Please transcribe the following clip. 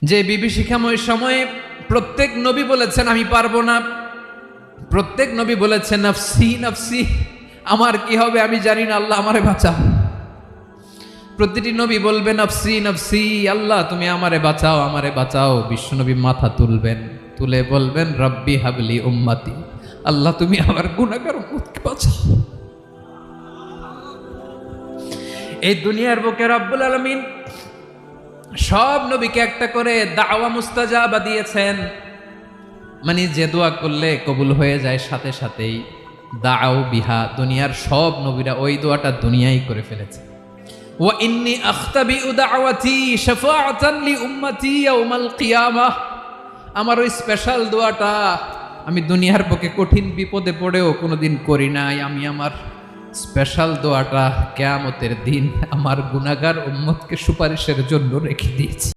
যে বিভীষিকাময় সময়ে প্রত্যেক নবী বলেছেন আমি পারবো না, প্রত্যেক নবী বলেছেন নফসি নফসি, আমার কি হবে আমি জানি না, আল্লাহ আমারে বাঁচাও। প্রতিটি নবী বলবেন নফসি নফসি, আল্লাহ তুমি আমারে বাঁচাও আমারে বাঁচাও। বিশ্বনবী মাথা তুলবেন, তুলে বলবেন রব্বি হাবলি উম্মতি, আল্লাহ তুমি আমার গুনাহগার উম্মতকে বাঁচাও। এই দুনিয়ার বুকে রব্বুল আলামিন সব নবীকে একটা করে দাওয়া মুস্তাজাবা দিয়েছেন, মানে যে দোয়া করলে কবুল হয়ে যায় সাথে সাথেই। দাও বিহা, দুনিয়ার সব নবীরা ওই দোয়াটা দুনিয়ায় করে ফেলেছে। ওয়া ইন্নী আখতাবিউ দাওয়াতি শাফাআতান লি উম্মতি ইয়াউমাল কিয়ামাহ, আমার ওই স্পেশাল দোয়াটা আমি দুনিয়ার বুকে কঠিন বিপদে পড়েও কোনোদিন করি নাই। আমি আমার স্পেশাল দোয়াটা কিয়ামতের দিন আমার গুনাহগার উম্মতকে সুপারিশের জন্য রেখে দিয়েছি।